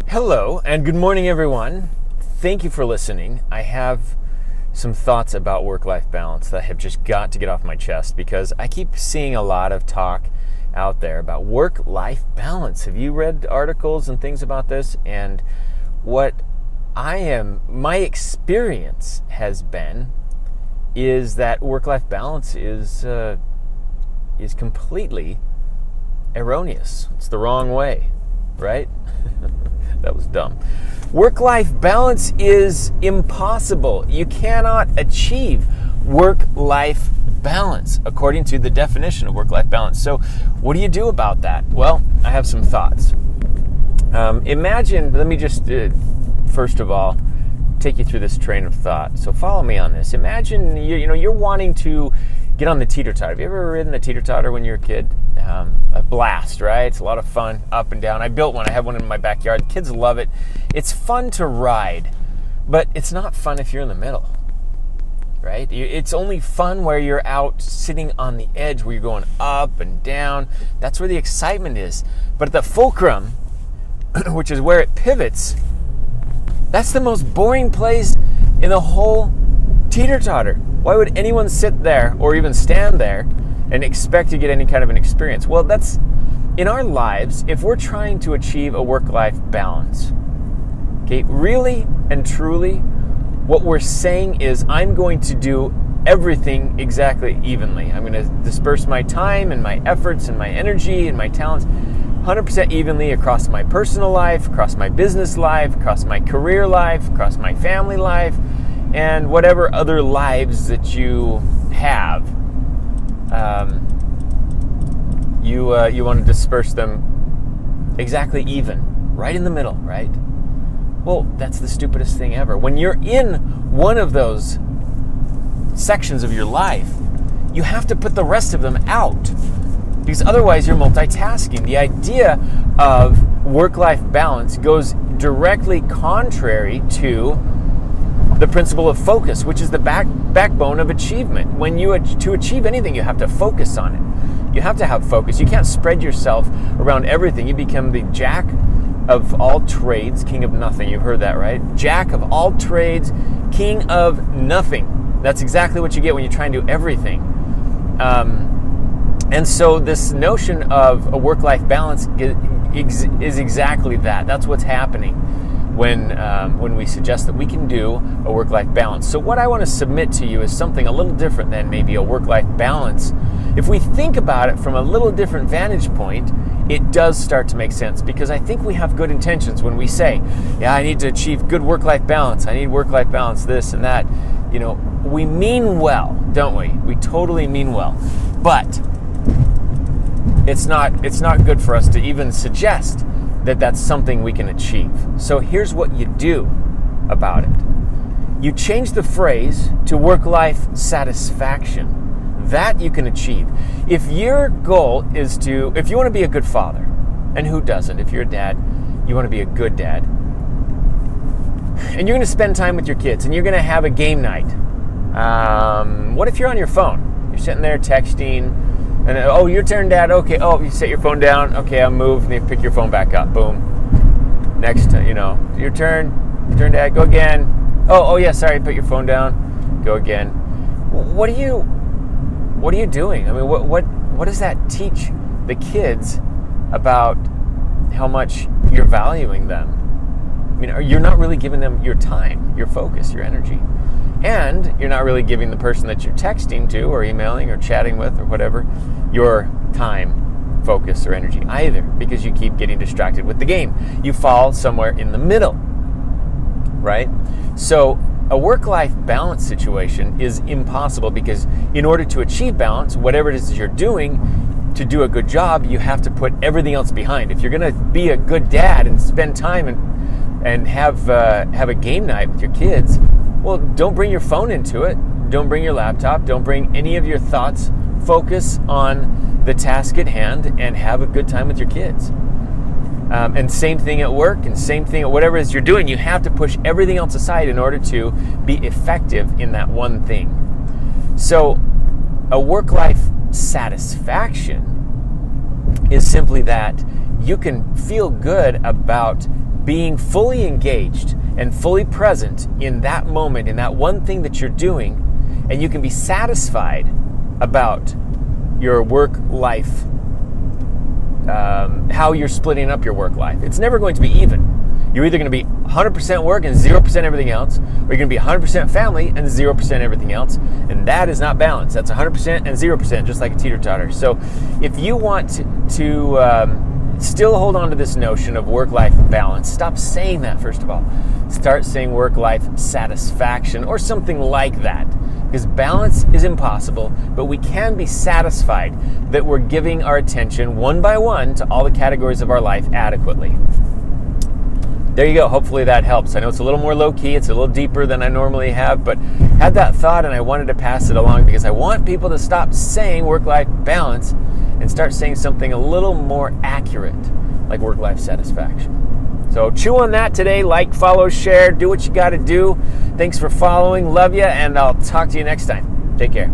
Hello and good morning, everyone. Thank you for listening. I have some thoughts about work-life balance that have just got to get off my chest because I keep seeing a lot of talk out there about work-life balance. Have you read articles and things about this? And what my experience has been is that work-life balance is completely erroneous. It's the wrong way, right? That was dumb. Work-life balance is impossible. You cannot achieve work-life balance according to the definition of work-life balance. So what do you do about that? Well, I have some thoughts. Imagine, let me just, first of all, take you through this train of thought. So follow me on this. Imagine you're wanting to get on the teetertotter. Have you ever ridden the teetertotter when you were a kid? A blast, right? It's a lot of fun, up and down. I built one. I have one in my backyard. Kids love it. It's fun to ride, but it's not fun if you're in the middle, right? It's only fun where you're out sitting on the edge, where you're going up and down. That's where the excitement is. But at the fulcrum, which is where it pivots, that's the most boring place in the whole teeter-totter. Why would anyone sit there or even stand there and expect to get any kind of an experience? Well, that's in our lives. If we're trying to achieve a work-life balance, okay, really and truly, what we're saying is I'm going to do everything exactly evenly. I'm going to disperse my time and my efforts and my energy and my talents 100% evenly across my personal life, across my business life, across my career life, across my family life, and whatever other lives that you have. You want to disperse them exactly even, right in the middle, right? Well, that's the stupidest thing ever. When you're in one of those sections of your life, you have to put the rest of them out, because otherwise you're multitasking. The idea of work-life balance goes directly contrary to the principle of focus, which is the backbone of achievement. When to achieve anything, you have to focus on it. You have to have focus. You can't spread yourself around everything. You become the jack of all trades, king of nothing. You've heard that, right? Jack of all trades, king of nothing. That's exactly what you get when you try and do everything. And so this notion of a work-life balance is exactly that. That's what's happening when we suggest that we can do a work-life balance. So what I want to submit to you is something a little different than maybe a work-life balance. If we think about it from a little different vantage point, it does start to make sense, because I think we have good intentions when we say, yeah, I need to achieve good work-life balance. I need work-life balance, this and that. We mean well, don't we? We totally mean well. But it's not good for us to even suggest that that's something we can achieve. So here's what you do about it. You change the phrase to work-life satisfaction. That you can achieve. If your goal is if you want to be a good father, and who doesn't? If you're a dad, you want to be a good dad. And you're going to spend time with your kids, and you're going to have a game night. What if you're on your phone? You're sitting there texting, and your turn, Dad. Okay. You set your phone down. Okay, I'll move. And you pick your phone back up. Boom. Next, your turn. Your turn, Dad. Go again. Yeah. Sorry. Put your phone down. Go again. What are you doing? I mean, what does that teach the kids about how much you're valuing them? I mean, you're not really giving them your time, your focus, your energy. And you're not really giving the person that you're texting to or emailing or chatting with or whatever your time, focus, or energy either, because you keep getting distracted with the game. You fall somewhere in the middle, right? So a work-life balance situation is impossible, because in order to achieve balance, whatever it is you're doing, to do a good job, you have to put everything else behind. If you're going to be a good dad and spend time and have a game night with your kids, well, don't bring your phone into it. Don't bring your laptop. Don't bring any of your thoughts. Focus on the task at hand and have a good time with your kids. And same thing at work, and same thing at whatever it is you're doing. You have to push everything else aside in order to be effective in that one thing. So a work-life satisfaction is simply that you can feel good about being fully engaged and fully present in that moment, in that one thing that you're doing, and you can be satisfied about your work life, how you're splitting up your work life. It's never going to be even. You're either going to be 100% work and 0% everything else, or you're going to be 100% family and 0% everything else, and that is not balance. That's 100% and 0%, just like a teeter-totter. So if you want to still hold on to this notion of work-life balance, stop saying that, first of all. Start saying work-life satisfaction or something like that, because balance is impossible, but we can be satisfied that we're giving our attention one by one to all the categories of our life adequately. There you go. Hopefully that helps. I know it's a little more low-key. It's a little deeper than I normally have, but had that thought and I wanted to pass it along because I want people to stop saying work-life balance and start saying something a little more accurate, like work-life satisfaction. So chew on that today. Like, follow, share, do what you got to do. Thanks for following. Love you, and I'll talk to you next time. Take care.